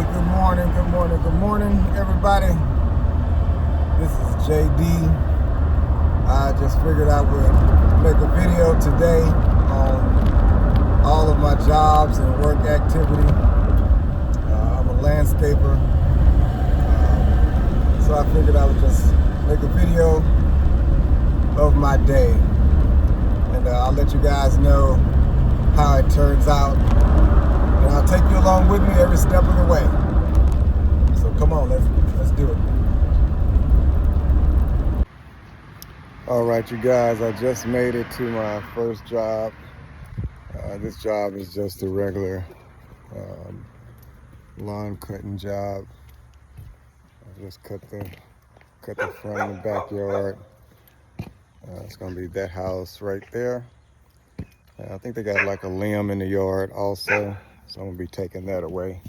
Good morning, everybody. This is JD. I just figured I would make a video today on all of my jobs and work activity. I'm a landscaper, so I figured I would just make a video of my day, and I'll let you guys know how it turns out, and I'll take you along with me every step of the way. So come on, let's do it. All right, you guys, I just made it to my first job. This job is just a regular lawn cutting job. I just cut the front of the backyard. It's gonna be that house right there. I think they got like a limb in the yard also, so I'm gonna be taking that away.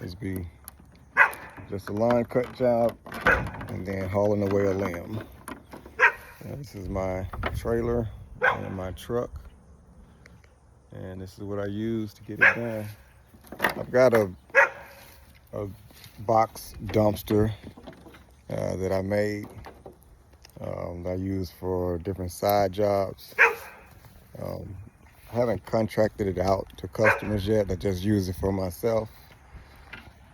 This be just a lawn cut job and then hauling away a limb. This is my trailer and my truck, and this is what I use to get it done. I've got a box dumpster that I made, that I use for different side jobs. I haven't contracted it out to customers yet. I just use it for myself.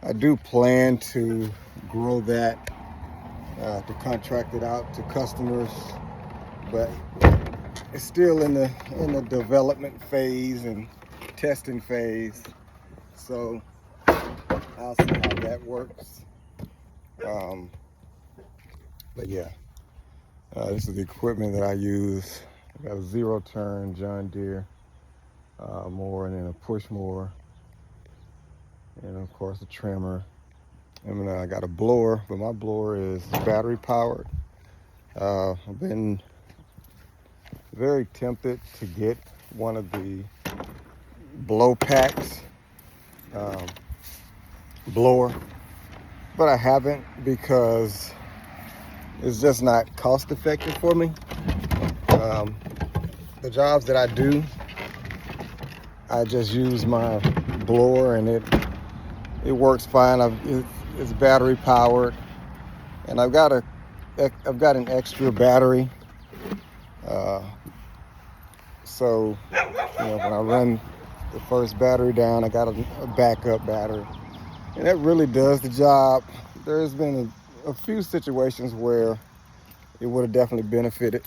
I do plan to grow that, to contract it out to customers, but it's still in the development phase and testing phase. So I'll see how that works. But yeah, this is the equipment that I use. I got a 0-turn John Deere mower, and then a push mower, and of course a trimmer. And I got a blower, but my blower is battery powered. I've been very tempted to get one of the blow packs blower, but I haven't because it's just not cost effective for me. The jobs that I do, I just use my blower, and it works fine. It's battery powered, and I've got an extra battery, so when I run the first battery down, I got a backup battery, and that really does the job. There's been a few situations where it would have definitely benefited.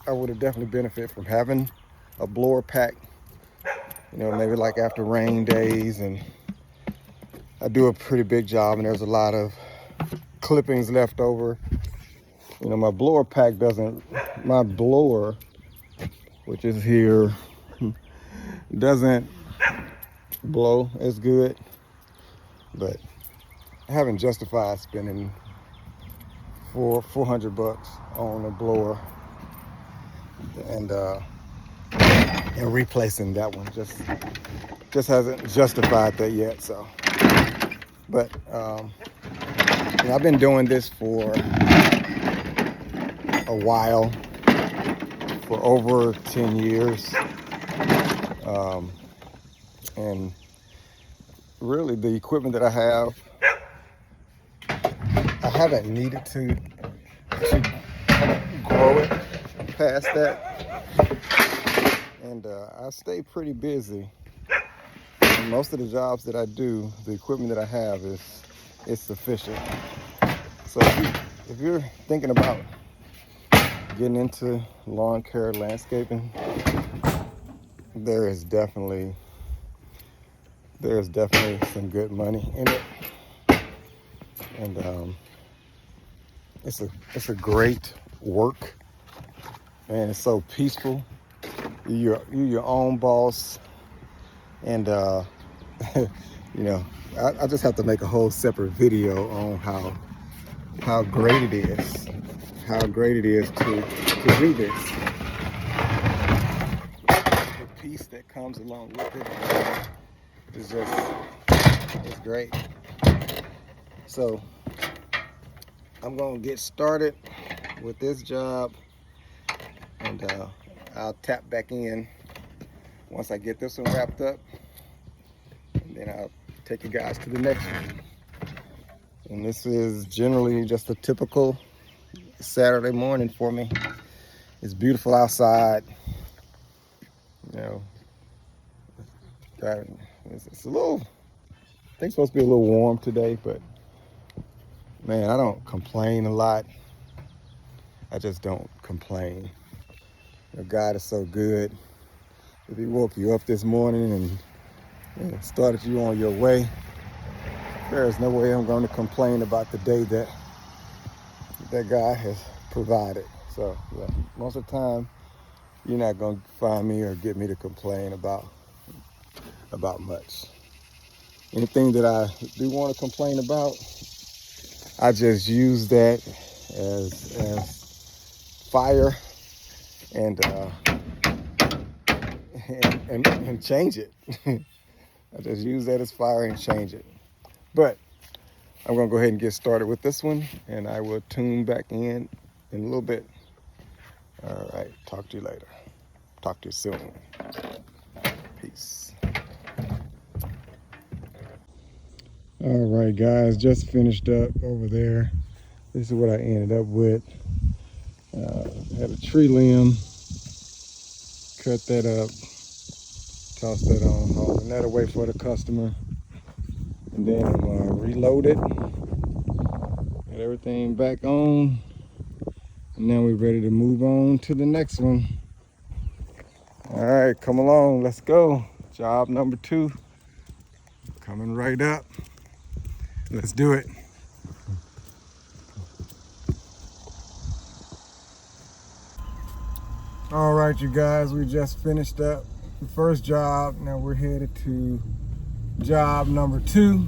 I would have definitely benefited from having a blower pack, maybe like after rain days, and I do a pretty big job and there's a lot of clippings left over. My blower pack my blower, which is here, doesn't blow as good, but I haven't justified spending $400 on a blower and replacing that one. Just hasn't justified that yet. So, but I've been doing this for a while, for over 10 years, and really the equipment that I have, I haven't needed to grow it past that, and I stay pretty busy. And most of the jobs that I do, the equipment that I have is sufficient. So if you're thinking about getting into lawn care landscaping, there is definitely some good money in it, and it's a great work, and it's so peaceful. You're your own boss, and I just have to make a whole separate video on how great it is to do this. The peace that comes along with it is it's great. So I'm gonna get started with this job, and I'll tap back in once I get this one wrapped up, and then I'll take you guys to the next one. And this is generally just a typical Saturday morning for me. It's beautiful outside. You know, it's a little, I think it's supposed to be a little warm today, but man, I don't complain a lot. I just don't complain. You know, God is so good. If He woke you up this morning and started you on your way, there is no way I'm going to complain about the day that God has provided. So yeah, most of the time, you're not going to find me or get me to complain about much. Anything that I do want to complain about, I just use that as fire and change it. I just use that as fire and change it. But I'm gonna go ahead and get started with this one, and I will tune back in a little bit. All right, talk to you later. Talk to you soon. Peace. All right, guys, just finished up over there. This is what I ended up with. Had a tree limb, cut that up, tossed that on, hauling that away for the customer, and then I'm reloaded, got everything back on, and now we're ready to move on to the next one. All right, come along, let's go. Job number 2, coming right up. Let's do it. All right, you guys, we just finished up the first job. Now we're headed to job number 2.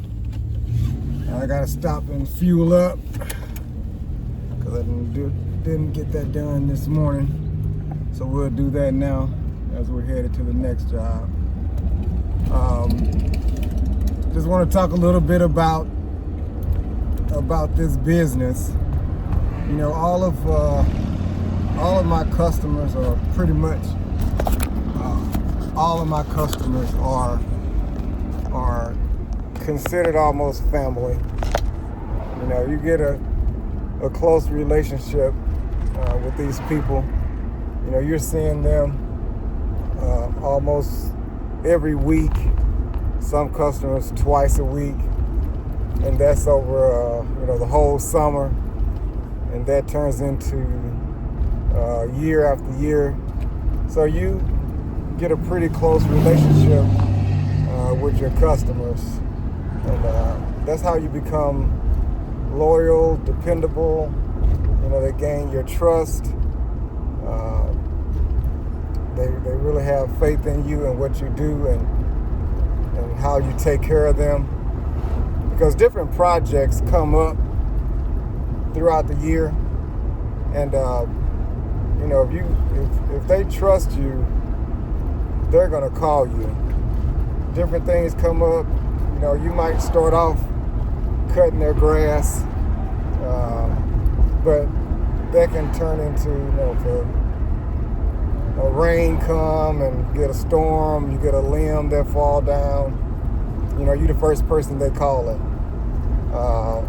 I gotta stop and fuel up because I didn't get that done this morning. So we'll do that now as we're headed to the next job. Just want to talk a little bit about this business. You know, all of my customers are pretty much all of my customers are considered almost family. You know, you get a close relationship with these people. You know, you're seeing them almost every week, some customers twice a week, and that's over you know, the whole summer, and that turns into year after year. So you get a pretty close relationship with your customers, and that's how you become loyal, dependable. You know, they gain your trust. They really have faith in you and what you do and how you take care of them, because different projects come up throughout the year, and you know, if they trust you, they're gonna call you. Different things come up. You know, you might start off cutting their grass, but that can turn into, you know, if a rain come and get a storm, you get a limb that fall down, you know, you're the first person they call it.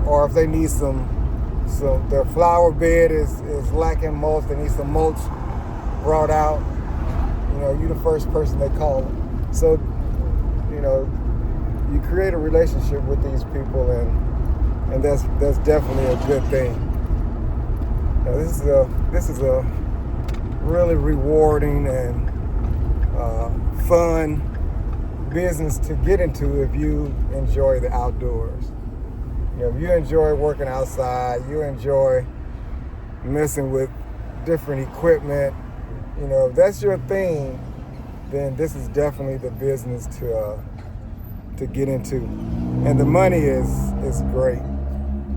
Or if they need their flower bed is lacking mulch, they need some mulch brought out, you know, you're the first person they call it. So, you know, you create a relationship with these people, and that's definitely a good thing. Now, this is a really rewarding and fun business to get into if you enjoy the outdoors. You know, if you enjoy working outside, you enjoy messing with different equipment, you know, if that's your thing, then this is definitely the business to get into. And the money is great.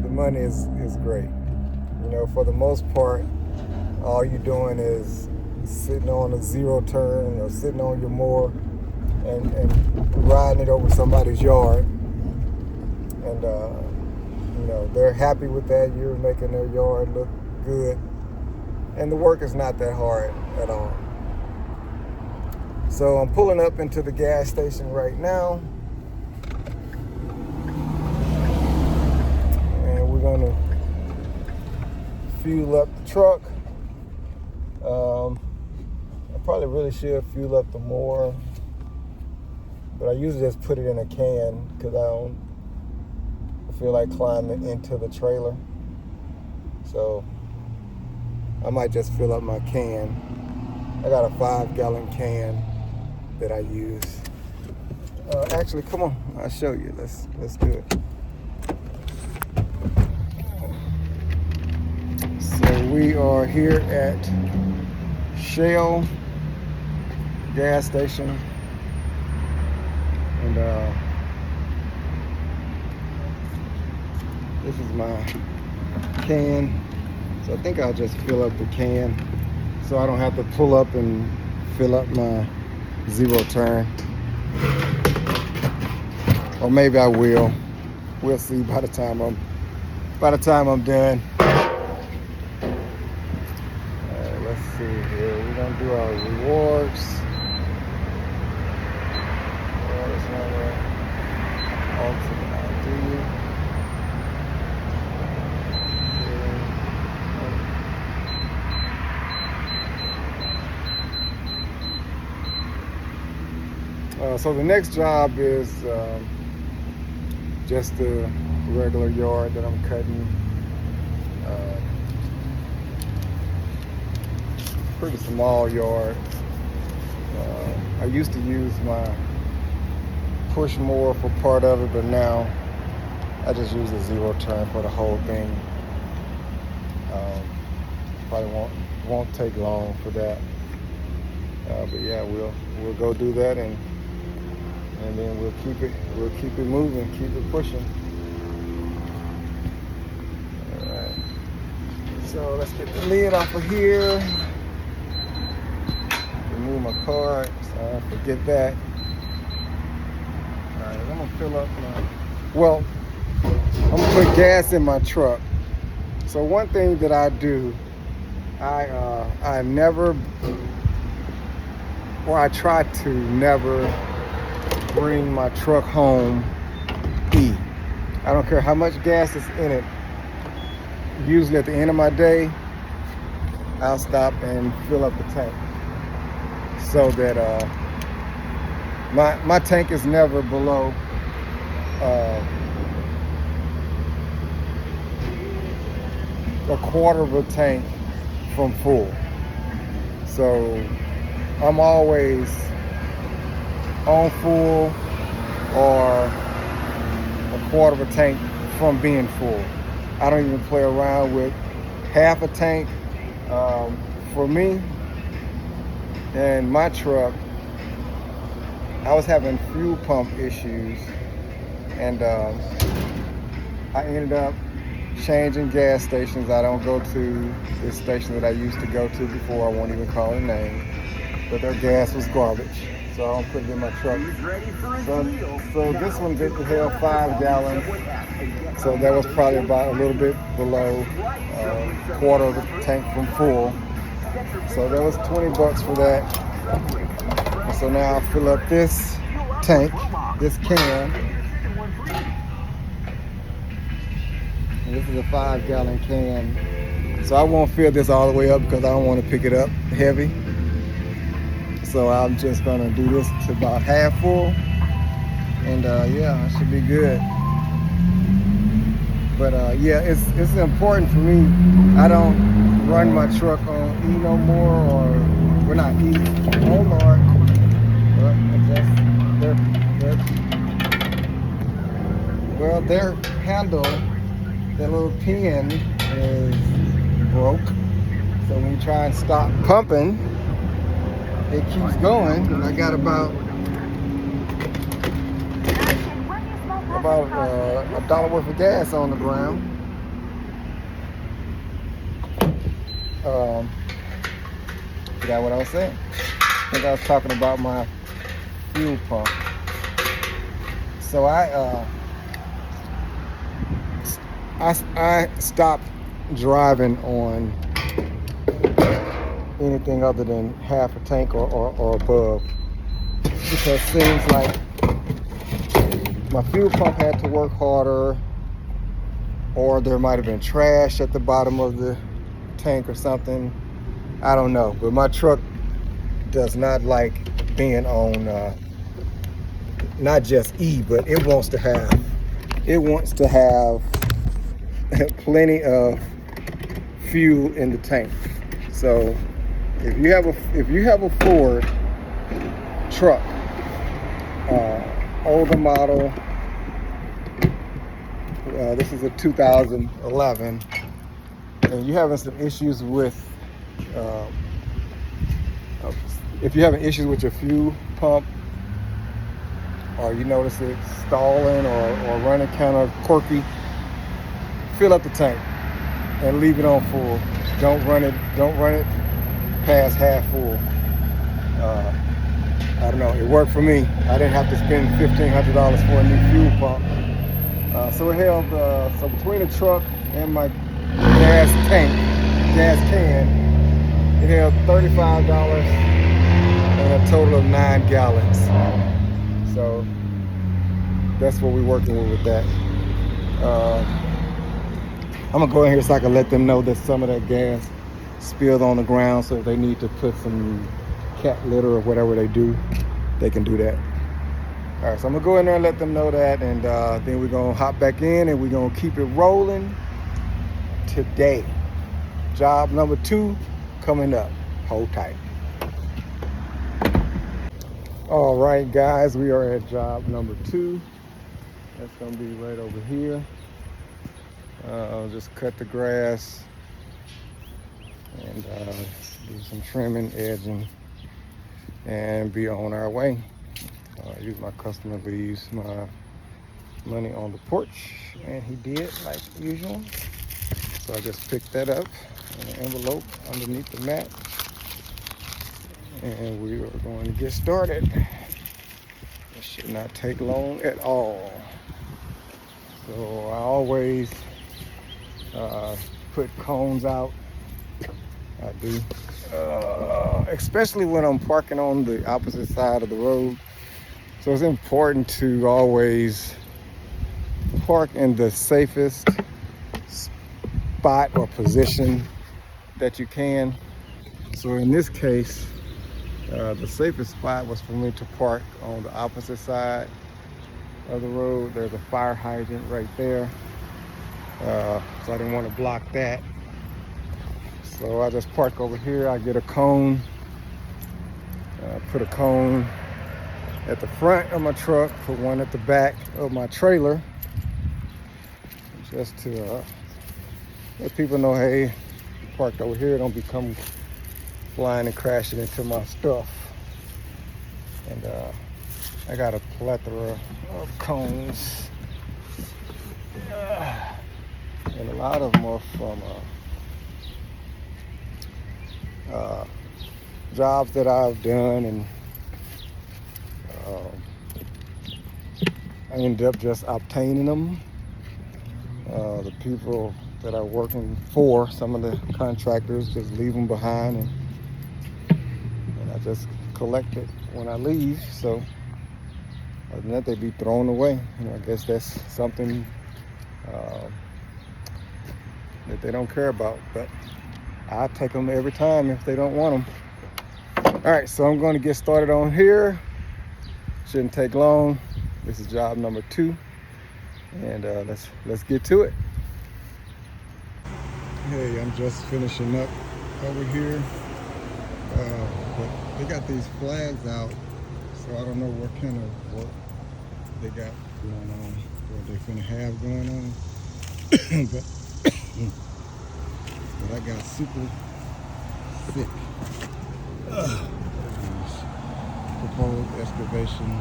The money is great. You know, for the most part, all you're doing is sitting on a zero turn or sitting on your mower and riding it over somebody's yard. And, you know, they're happy with that. You're making their yard look good. And the work is not that hard at all. So I'm pulling up into the gas station right now. gonna fuel up the truck. I probably really should fuel up the more, but I usually just put it in a can because I don't feel like climbing into the trailer. So I might just fill up my can. I got a 5-gallon can that I use. Actually, come on, I'll show you. Let's do it. So we are here at Shell gas station, and this is my can. So I think I'll just fill up the can so I don't have to pull up and fill up my zero turn. Or maybe I will. We'll see by the time I'm done. Let's see here. We're gonna do our rewards. Ultimate ID. So the next job is just the regular yard that I'm cutting. Pretty small yard. I used to use my push mower for part of it, but now I just use the zero turn for the whole thing. Probably won't take long for that. But yeah, we'll go do that, and then we'll keep it moving, keep it pushing. All right. So let's get the lid off of here. Remove my card, so I don't forget that. All right, I'm gonna fill up I'm gonna put gas in my truck. So one thing that I do, I try to never bring my truck home I don't care how much gas is in it. Usually at the end of my day, I'll stop and fill up the tank so that my tank is never below a quarter of a tank from full. So I'm always on full or a quarter of a tank from being full. I don't even play around with half a tank. For me and my truck, I was having fuel pump issues, and I ended up changing gas stations. I don't go to this station that I used to go to before. I won't even call the name, but their gas was garbage, so I don't put it in my truck. So this one held 5 gallons, so that was probably about a little bit below quarter of the tank from full. So that was $20 for that. And so now I'll fill up this tank, this can. And this is a 5-gallon can. So I won't fill this all the way up because I don't want to pick it up heavy. So I'm just gonna do this to about half full. And yeah, it should be good. But yeah, it's important for me. I don't run my truck on E no more, or we're not E. Oh Lord. Their handle, that little pin is broke. So when you try and stop pumping, it keeps going. And I got about $1 worth of gas on the ground. Forgot what I was saying. I think I was talking about my fuel pump. So I stopped driving on anything other than half a tank or above, because it seems like my fuel pump had to work harder, or there might have been trash at the bottom of the tank or something. I don't know, but my truck does not like being on not just E, but it wants to have plenty of fuel in the tank. So if you have a Ford truck, older model, this is a 2011, and you're having some issues with if you're having issues with your fuel pump, or you notice it stalling or running kind of quirky, fill up the tank and leave it on full. Don't run it past half full. I don't know, it worked for me. I didn't have to spend $1,500 for a new fuel pump. So it held, so between the truck and my gas can, it held $35 and a total of 9 gallons. So that's what we're working with that. I'm gonna go in here so I can let them know that some of that gas spilled on the ground, so if they need to put some cat litter or whatever they do, they can do that. All right, so I'm gonna go in there and let them know that, and then we're gonna hop back in and we're gonna keep it rolling today. Job number 2 coming up. Hold tight. All right, guys, we are at job number 2. That's gonna be right over here. I'll just cut the grass and do some trimming, edging, and be on our way. Use my customer leaves my money on the porch, and he did like usual. So I just picked that up in an envelope underneath the mat, and we are going to get started. It should not take long at all. So I always put cones out. I do, especially when I'm parking on the opposite side of the road. So it's important to always park in the safest spot or position that you can. So in this case, the safest spot was for me to park on the opposite side of the road. There's a fire hydrant right there. So I didn't want to block that. So I just park over here. I get a cone, put a cone at the front of my truck, put one at the back of my trailer, just to let people know, hey, you parked over here, don't be coming flying and crashing into my stuff. And I got a plethora of cones, and a lot of them are from jobs that I've done, and I ended up just obtaining them. The people that are working for, some of the contractors, just leave them behind, and I just collect it when I leave. So other than that, they be thrown away. I guess that's something that they don't care about, but I take them every time if they don't want them. All right, so I'm going to get started on here. Shouldn't take long. This is job number 2, and let's get to it. Hey, I'm just finishing up over here, but they got these flags out, so I don't know what kind of work they got going on, what they finna have going on. but I got super sick. Proposed excavation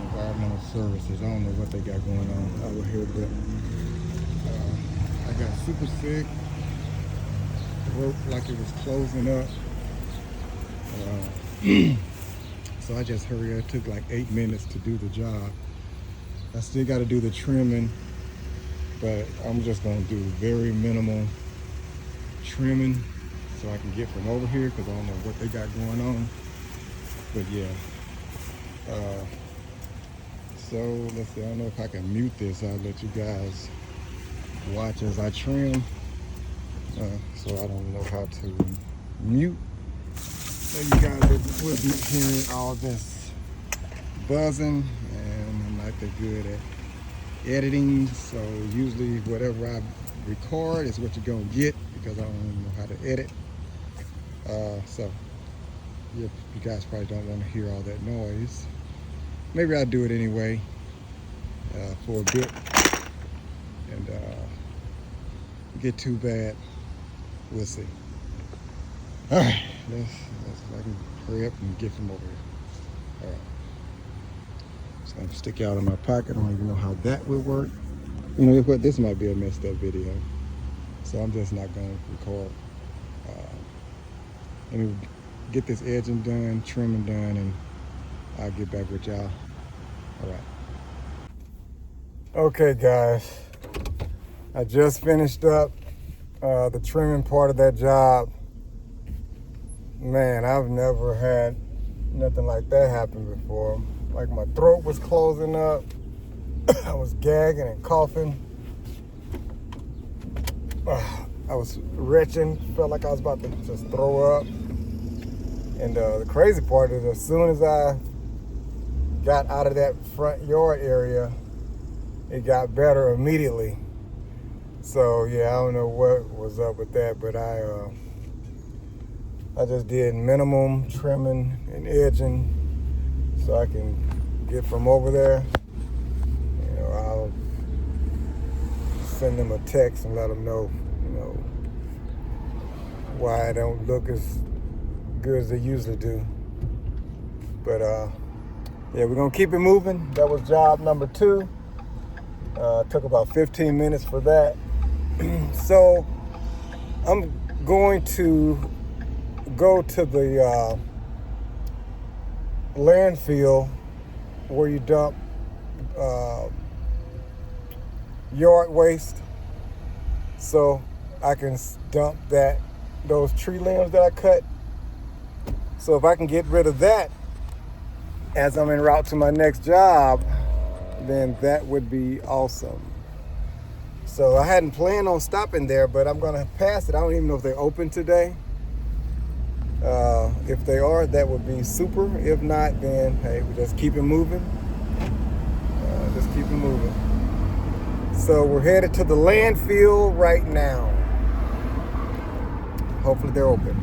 environmental services. I don't know what they got going on over here, but I got super sick. Worked like it was closing up. So I just hurried. It took like 8 minutes to do the job. I still got to do the trimming, but I'm just going to do very minimal trimming so I can get from over here, because I don't know what they got going on. But yeah. So let's see, I don't know if I can mute this. I'll let you guys watch as I trim. So I don't know how to mute. So you guys will be hearing all this buzzing, and I'm not that good at editing. So usually whatever I record is what you're gonna get, because I don't know how to edit. So you guys probably don't want to hear all that noise. Maybe I'll do it anyway for a bit, and get too bad, we'll see. All right, let's I can hurry up and get from over here. All right, it's gonna stick out of my pocket. I don't even know how that would work. You know what? This might be a messed up video, so I'm just not gonna record. Let me get this edging done, trimming done, and I'll get back with y'all. All right. Okay, guys, I just finished up the trimming part of that job. Man, I've never had nothing like that happen before. Like, my throat was closing up. I was gagging and coughing. I was retching, felt like I was about to just throw up. And the crazy part is, as soon as I got out of that front yard area, it got better immediately. So yeah, I don't know what was up with that, but I just did minimum trimming and edging so I can get from over there. You know, I'll send them a text and let them know, you know, why I don't look as good as they usually do. But yeah, we're gonna keep it moving. That was job number 2. Took about 15 minutes for that. So I'm going to go to the landfill where you dump yard waste, so I can dump those tree limbs that I cut. So if I can get rid of that as I'm en route to my next job, then that would be awesome. So I hadn't planned on stopping there, but I'm gonna pass it. I don't even know if they're open today. If they are, that would be super. If not, then hey, we just keep it moving. Just keep it moving. So we're headed to the landfill right now. Hopefully they're open.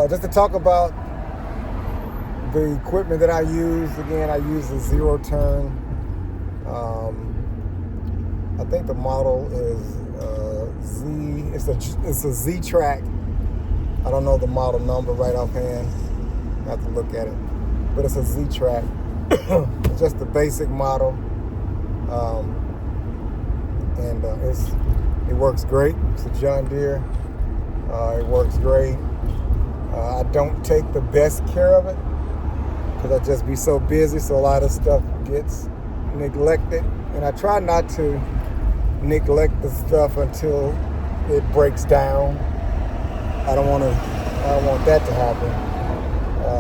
Just to talk about the equipment that I use, again, I use a 0-turn. I think the model is it's a Z-Track. I don't know the model number right offhand. I have to look at it, but it's a Z-Track. It's just the basic model, and it works great. It's a John Deere. It works great. I don't take the best care of it because I just be so busy, so a lot of stuff gets neglected, and I try not to neglect the stuff until it breaks down. I don't want that to happen.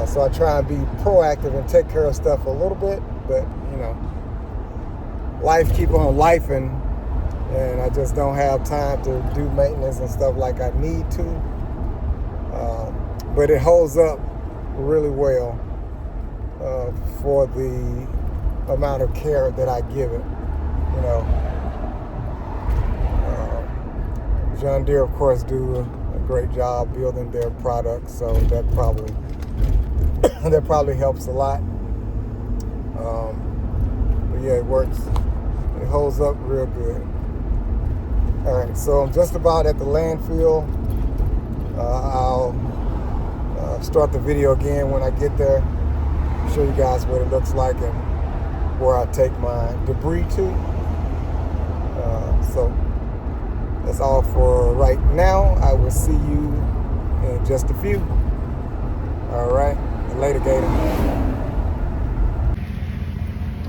So I try and be proactive and take care of stuff a little bit, but you know, life keep on lifing, and I just don't have time to do maintenance and stuff like I need to. But it holds up really well for the amount of care that I give it. You know, John Deere, of course, do a great job building their products, so that probably helps a lot. But yeah, it works. It holds up real good. All right, so I'm just about at the landfill. I'll start the video again when I get there. Show you guys what it looks like and where I take my debris to. So that's all for right now. I will see you in just a few. All right, later, Gator.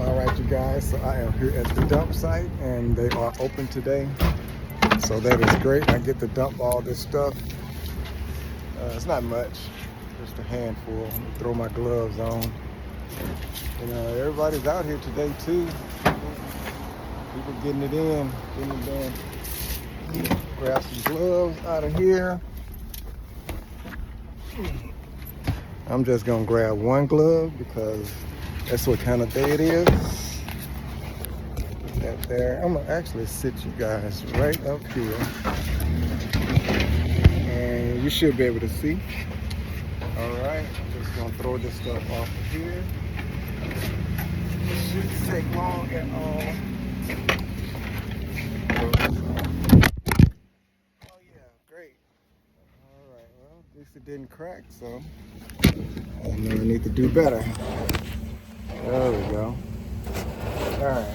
All right, you guys, so I am here at the dump site, and they are open today. So that is great. I get to dump all this stuff. It's not much, just a handful. Throw my gloves on. You know, everybody's out here today too. People getting it in, getting it done. Grab some gloves out of here. I'm just gonna grab one glove because that's what kind of day it is. Put that there. I'm gonna actually sit you guys right up here, and you should be able to see. All right, I'm just gonna throw this stuff off of here. It shouldn't take long at all. Oh yeah, great. All right, well, at least it didn't crack, so I know I need to do better. There we go. All right.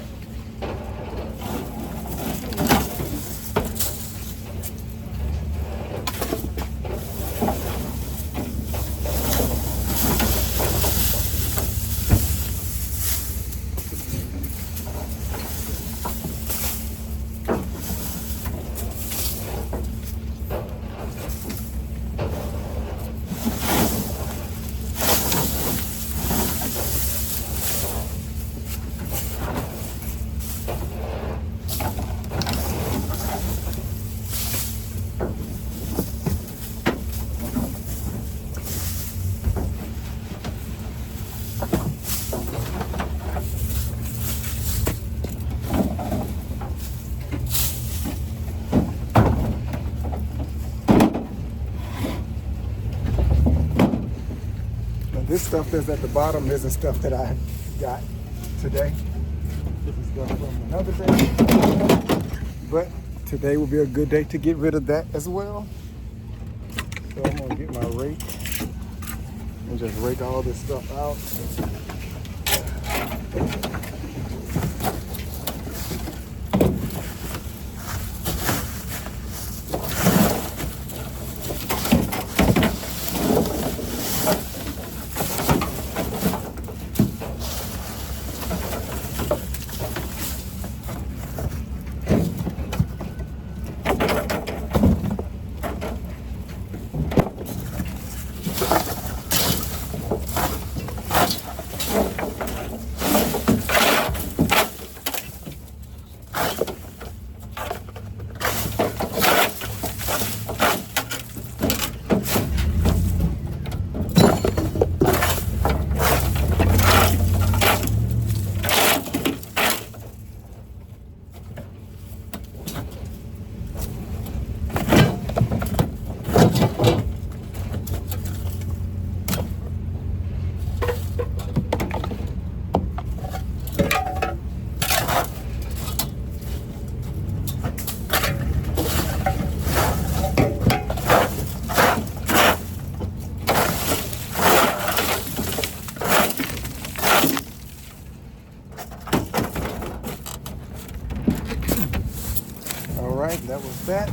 This stuff that's at the bottom isn't stuff that I got today. This is stuff from another day. But today will be a good day to get rid of that as well. So I'm gonna get my rake and just rake all this stuff out. All right, that was that.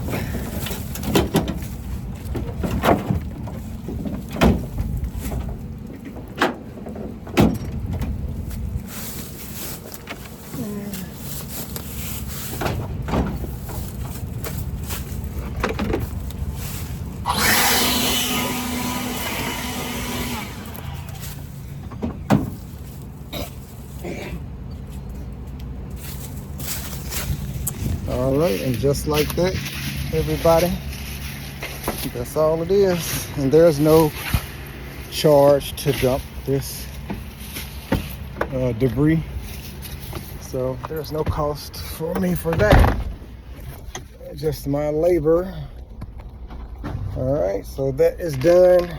All right, and just like that, everybody, that's all it is. And there's no charge to dump this debris, so there's no cost for me for that, just my labor. All right, so that is done.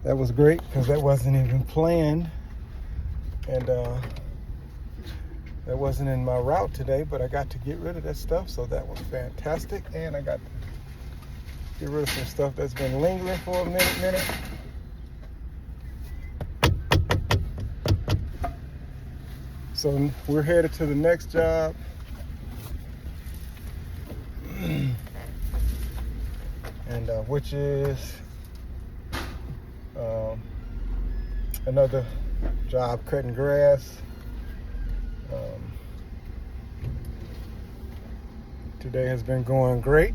That was great because that wasn't even planned, and that wasn't in my route today, but I got to get rid of that stuff, so that was fantastic. And I got to get rid of some stuff that's been lingering for a minute. So we're headed to the next job. And which is another job cutting grass. Today has been going great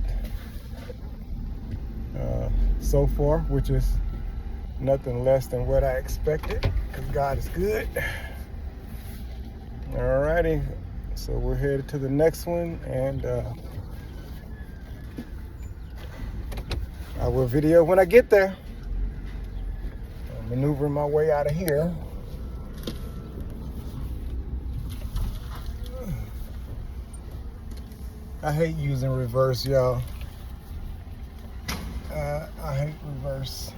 so far, which is Nothing less than what I expected, because God is good. Alrighty, so we're headed to the next one, and I will video when I get there. I'm maneuvering my way out of here. I hate using reverse, y'all. I hate reverse.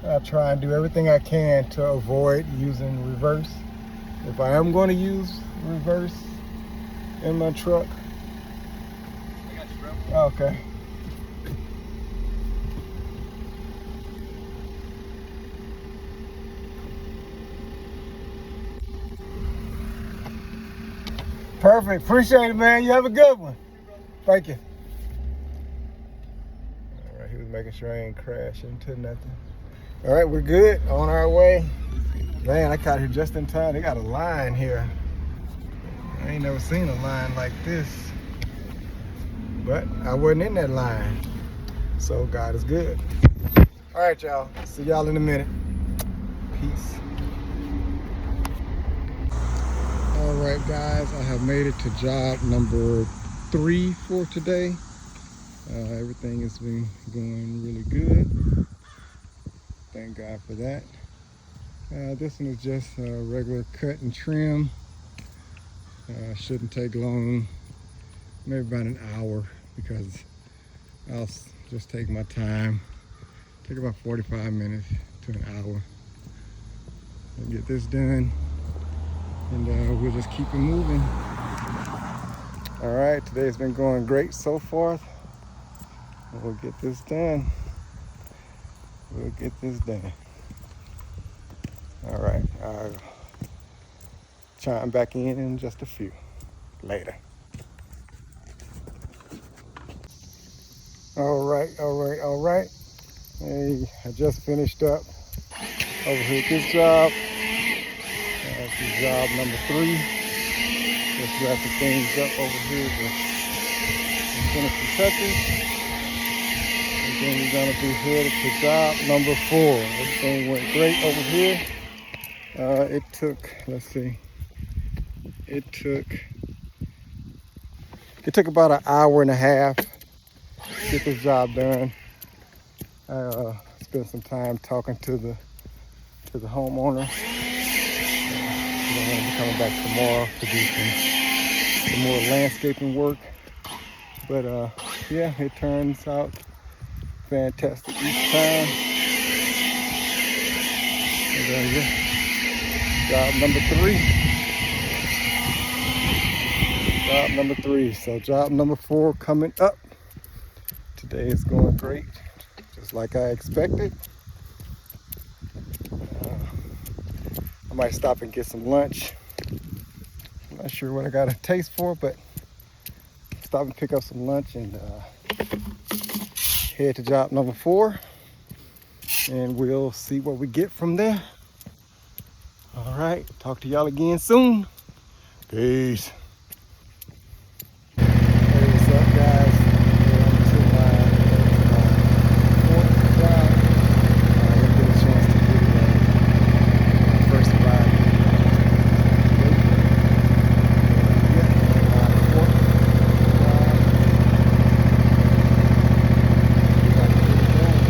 I try and do everything I can to avoid using reverse. If I am going to use reverse in my truck. I got you, bro. Okay. Perfect. Appreciate it, man. You have a good one. Thank you. All right, he was making sure I ain't crash into nothing. All right, we're good. On our way. Man, I got here just in time. They got a line here. I ain't never seen a line like this. But I wasn't in that line. So God is good. All right, y'all. See y'all in a minute. Peace. All right, guys. I have made it to job number 3 for today. Everything has been going really good. Thank God for that. This one is just a regular cut and trim. Shouldn't take long, maybe about an hour, because I'll just take my time. Take about 45 minutes to an hour and get this done, and we'll just keep it moving. All right, today's been going great so far. We'll get this done. We'll get this done. All right, I'll chime back in just a few. Later. All right. Hey, I just finished up over here at this job. This is job number 3. Just wrapping things up over here to finish the touches. And then we're gonna be headed to job number 4. Everything went great over here. It took, let's see, it took about an hour and a half to get this job done. I spent some time talking to the homeowner. I'm going to be coming back tomorrow to do some more landscaping work. But yeah, it turns out fantastic each time. And yeah, job number 3. Job number 3. So job number 4 coming up. Today is going great, just like I expected. I might stop and get some lunch. I'm not sure what I got a taste for, but stop and pick up some lunch and head to job number 4. And we'll see what we get from there. All right, talk to y'all again soon. Peace. Hey, what's up, guys? We're on to my 4th job. I didn't get a chance to do my first ride. Yeah, my 4th job. Got to get it done.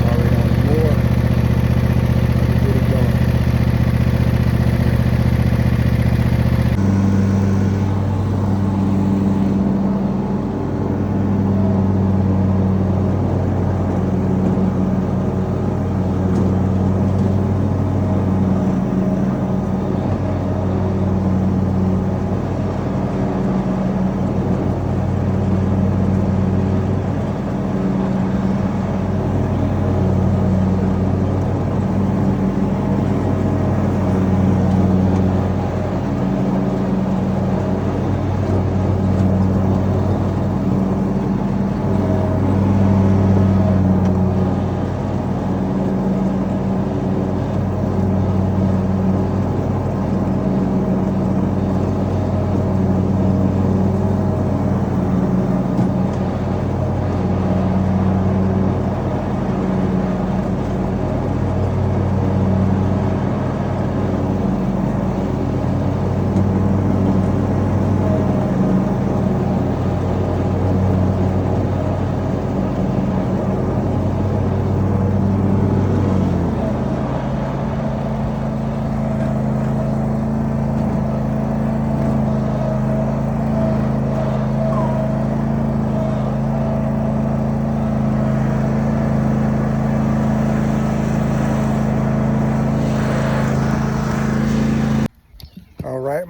Already on the board. Get it going.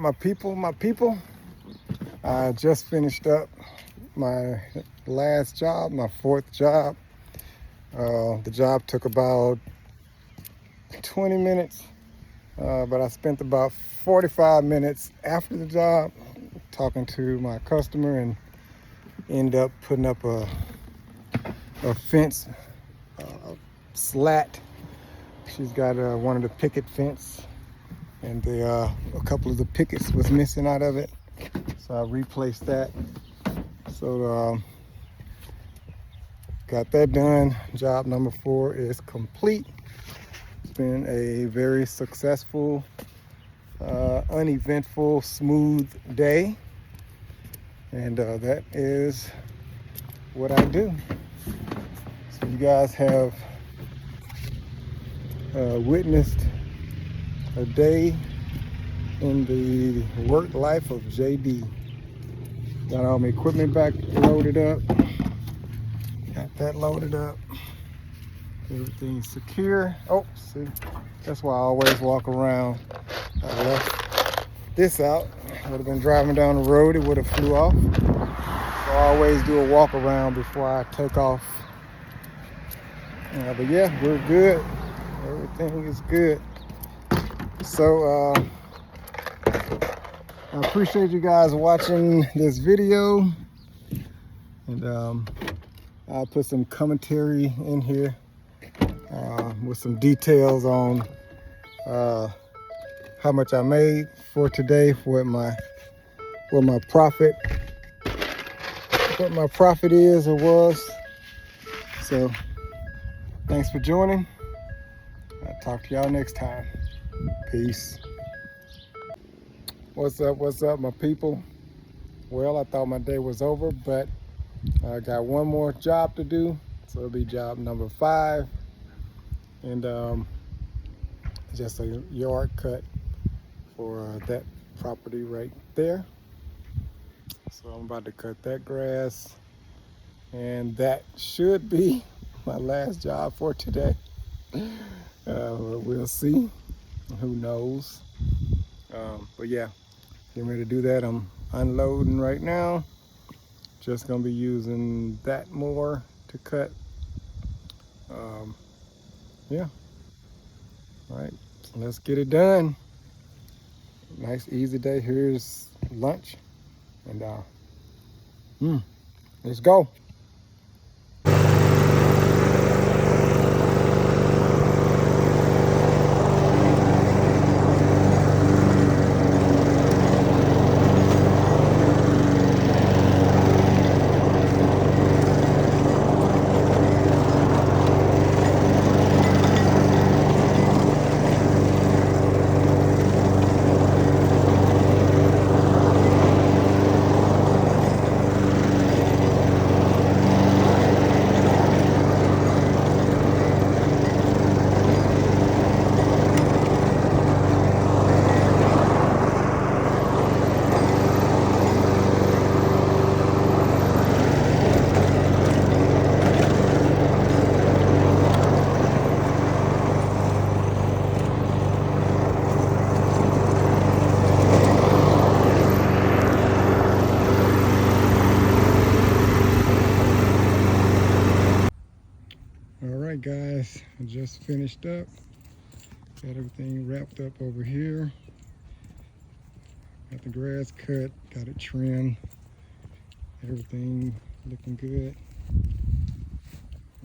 my people. I just finished up my last job, my 4th job. The job took about 20 minutes, but I spent about 45 minutes after the job talking to my customer and ended up putting up a fence, a slat. She's got one of the picket fence, and a couple of the pickets was missing out of it, so I replaced that. So got that done. Job number 4 is complete. It's been a very successful, uneventful, smooth day, and that is what I do. So you guys have witnessed a day in the work life of JD. Got all my equipment back loaded up. Got that loaded up. Everything's secure. Oh, see, that's why I always walk around. I left this out. Would have been driving down the road, it would have flew off. So I always do a walk around before I take off. But yeah, we're good. Everything is good. So I appreciate you guys watching this video, and I'll put some commentary in here with some details on how much I made for today, what my profit is or was. So thanks for joining. I'll talk to y'all next time. Peace. What's up, my people? Well, I thought my day was over, but I got one more job to do, so it'll be job number 5, and just a yard cut for that property right there. So I'm about to cut that grass, and that should be my last job for today. We'll see. Who knows? But yeah, getting ready to do that. I'm unloading right now. Just gonna be using that mower to cut. Yeah. All right, let's get it done. Nice easy day. Here's lunch, and let's go. All right, guys, I just finished up. Got everything wrapped up over here. Got the grass cut, got it trimmed. Everything looking good.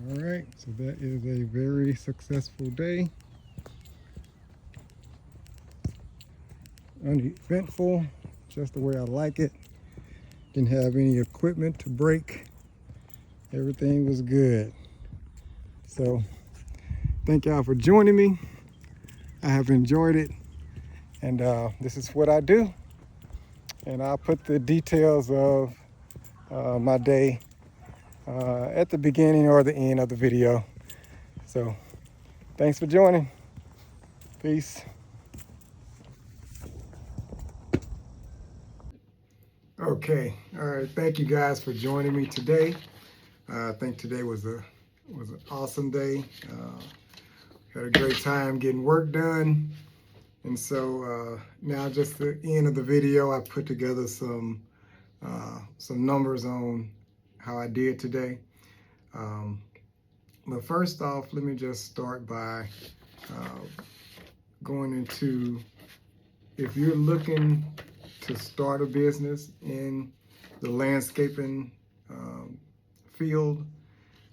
All right, so that is a very successful day. Uneventful, just the way I like it. Didn't have any equipment to break. Everything was good. So thank y'all for joining me. I have enjoyed it, and this is what I do. And I'll put the details of my day at the beginning or the end of the video. So thanks for joining. Peace. Okay, all right, thank you guys for joining me today. I think today was an awesome day. Had a great time getting work done, And so now just the end of the video, I put together some numbers on how I did today. But first off, let me just start by going into, if you're looking to start a business in the landscaping field,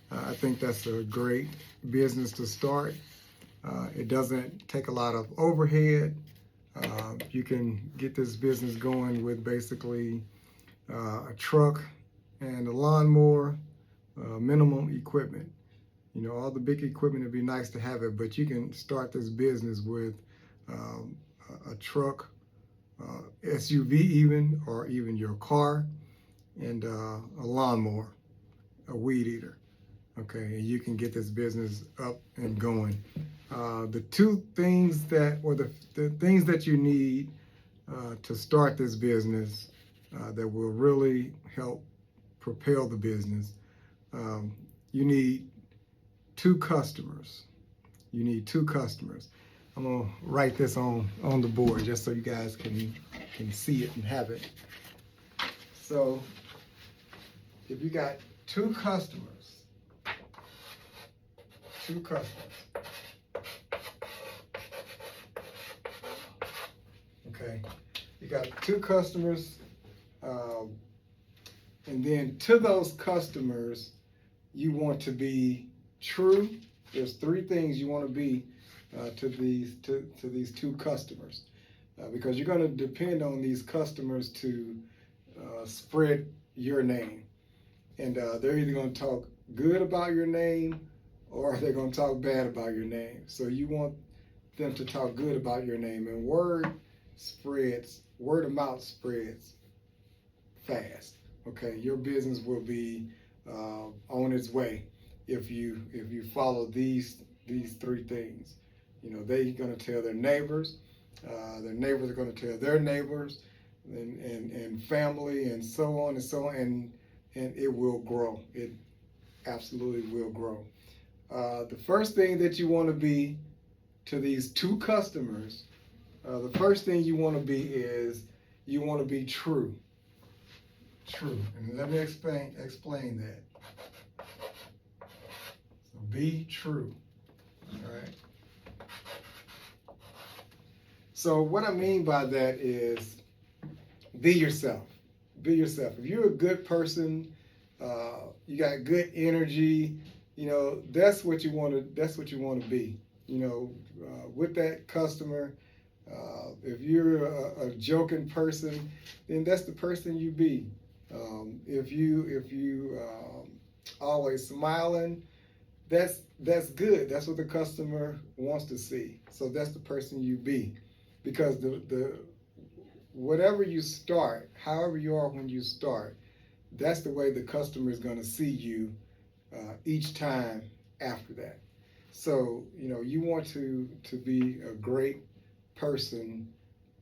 I think that's a great business to start. It doesn't take a lot of overhead. You can get this business going with basically a truck and a lawnmower, minimum equipment. You know, all the big equipment, would be nice to have it, but you can start this business with a truck, SUV even, or even your car, and a lawnmower, a weed eater. Okay, and you can get this business up and going. The two things that, or the things that you need to start this business that will really help propel the business, you need two customers. You need two customers. I'm gonna write this on the board just so you guys can see it and have it. So if you got two customers, okay, you got two customers, and then to those customers, you want to be true. There's three things you want to be to these two customers, because you're going to depend on these customers to spread your name, and they're either going to talk good about your name or they're going to talk bad about your name. So you want them to talk good about your name, and word of mouth spreads fast. Okay, your business will be on its way if you follow these three things. You know, they're going to tell their neighbors are going to tell their neighbors, and family, and so on and so on, and it will grow. It absolutely will grow. The first thing that you want to be to these two customers, the first thing you want to be is you want to be true. True. And let me explain that. So be true. All right. So what I mean by that is be yourself. Be yourself. If you're a good person, you got good energy, you know, that's what you want to be. You know, with that customer, if you're a joking person, then that's the person you be. If you always smiling, that's good. That's what the customer wants to see. So that's the person you be, because the whatever you start, however you are when you start, that's the way the customer is going to see you each time after that. So, you know, you want to be a great person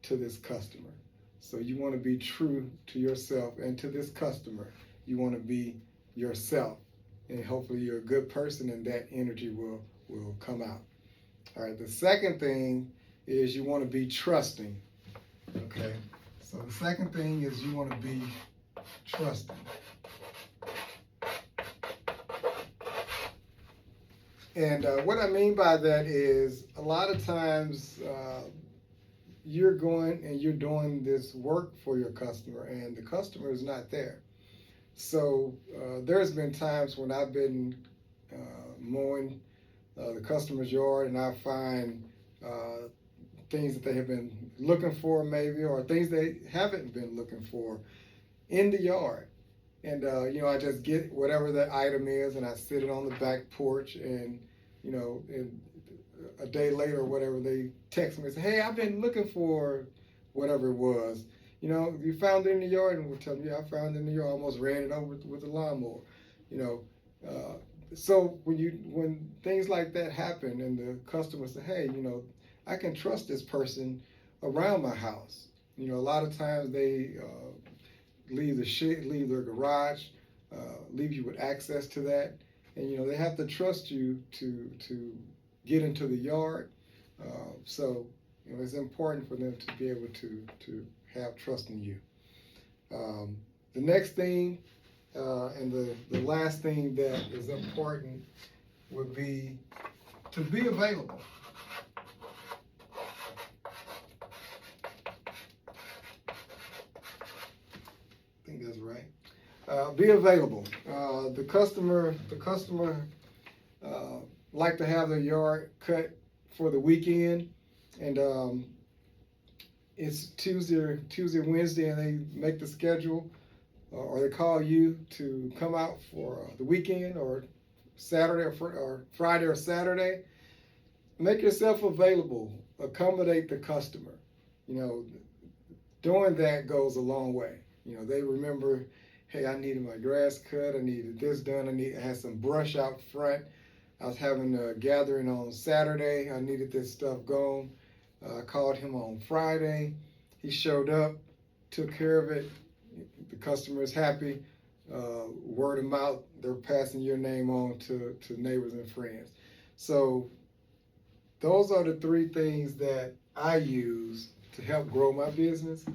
to this customer. So you want to be true to yourself, and to this customer, you want to be yourself. And hopefully you're a good person, and that energy will come out. All right, the second thing is you want to be trusting. Okay, so the second thing is you want to be trusting. And what I mean by that is, a lot of times you're going and you're doing this work for your customer, and the customer is not there. So there's been times when I've been mowing the customer's yard, and I find things that they have been looking for, maybe, or things they haven't been looking for in the yard. And you know, I just get whatever that item is, and I sit it on the back porch, and you know, a day later or whatever, they text me and say, "Hey, I've been looking for whatever it was. You know, you found it in the yard?" And we'll tell them, "Yeah, I found it in the yard. I almost ran it over with the lawnmower." You know, so when things like that happen, and the customer say, "Hey, you know, I can trust this person around my house." You know, a lot of times they leave their garage, leave you with access to that, and you know, they have to trust you to get into the yard. So it's important for them to be able to have trust in you. The next thing and the last thing that is important would be to be available. I think that's right. Be available. The customer like to have their yard cut for the weekend, and it's Tuesday, Wednesday, and they make the schedule, or they call you to come out for the weekend, or Saturday, or Friday or Saturday. Make yourself available. Accommodate the customer. Doing that goes a long way. They remember, hey, I needed my grass cut, I needed this done, I had some brush out front. I was having a gathering on Saturday, I needed this stuff gone. I called him on Friday. He showed up, took care of it. The customer is happy. Word of mouth, they're passing your name on to neighbors and friends. So those are the three things that I use to help grow my business.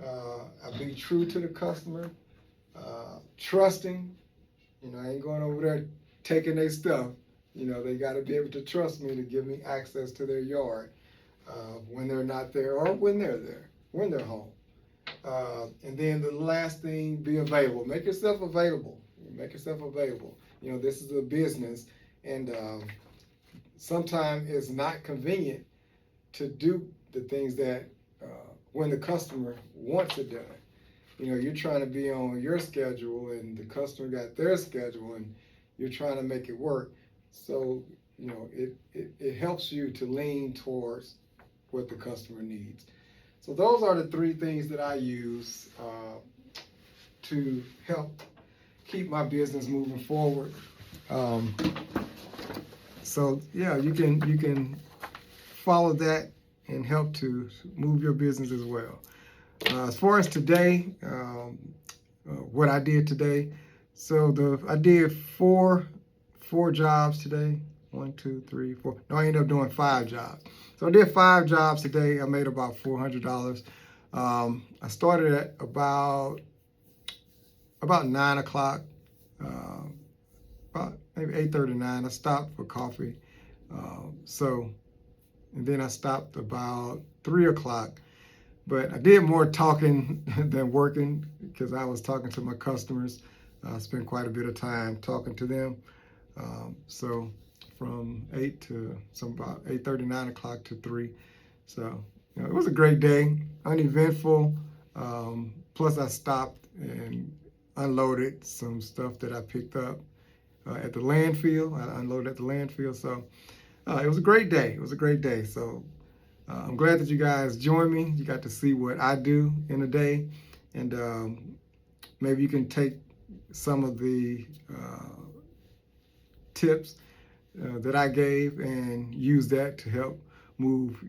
I be true to the customer, trusting. I ain't going over there taking their stuff. They got to be able to trust me to give me access to their yard when they're not there, or when they're there, when they're home. And then the last thing, be available. Make yourself available. Make yourself available. This is a business, and sometimes it's not convenient to do the things that when the customer wants it done. You're trying to be on your schedule, and the customer got their schedule, and you're trying to make it work. So it helps you to lean towards what the customer needs. So those are the three things that I use to help keep my business moving forward. So yeah, you can follow that and help to move your business as well. As far as today, what I did today, so I did four jobs today. 1, 2, 3, 4. No, I ended up doing 5 jobs. So I did 5 jobs today. I made about $400. I started at about 9 o'clock, about maybe 8:39. I stopped for coffee. And then I stopped about 3 o'clock. But I did more talking than working, because I was talking to my customers. I spent quite a bit of time talking to them. So from 8 to about 8:30, 9 o'clock to 3. So it was a great day, uneventful. Plus I stopped and unloaded some stuff that I picked up at the landfill. I unloaded at the landfill. So it was a great day. It was a great day. So I'm glad that you guys joined me. You got to see what I do in a day, and maybe you can take some of the tips that I gave and use that to help move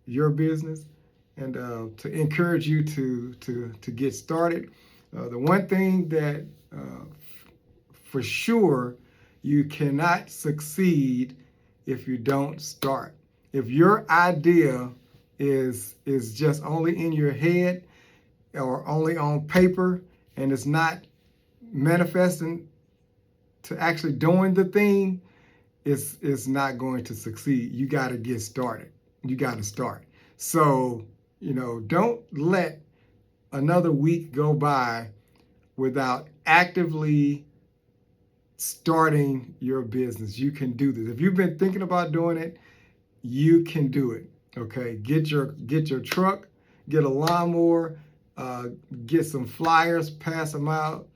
your business, and to encourage you to get started. The one thing that for sure you cannot succeed if you don't start. If your idea is just only in your head or only on paper, and it's not manifesting to actually doing the thing, it's not going to succeed. You got to get started. You got to start. So, don't let another week go by without actively starting your business. You can do this. If you've been thinking about doing it, you can do it. Okay, get your truck, get a lawnmower, get some flyers, pass them out,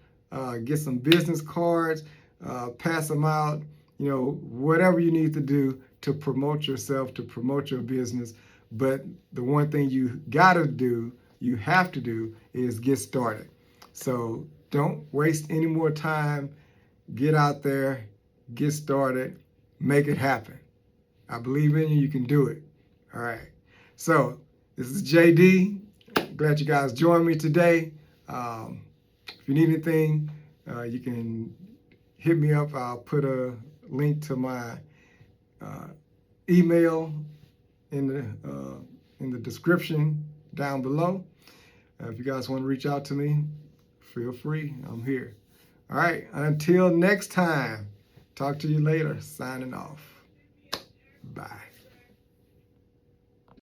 get some business cards, pass them out. Whatever you need to do to promote yourself, to promote your business. But the one thing you gotta do, you have to do, is get started. So don't waste any more time. Get out there, get started, make it happen. I believe in you. You can do it. All right. So this is JD. Glad you guys joined me today. If you need anything, you can hit me up. I'll put a link to my email in the in the description down below. If you guys want to reach out to me, feel free. I'm here. All right, until next time, talk to you later. Signing off. Bye.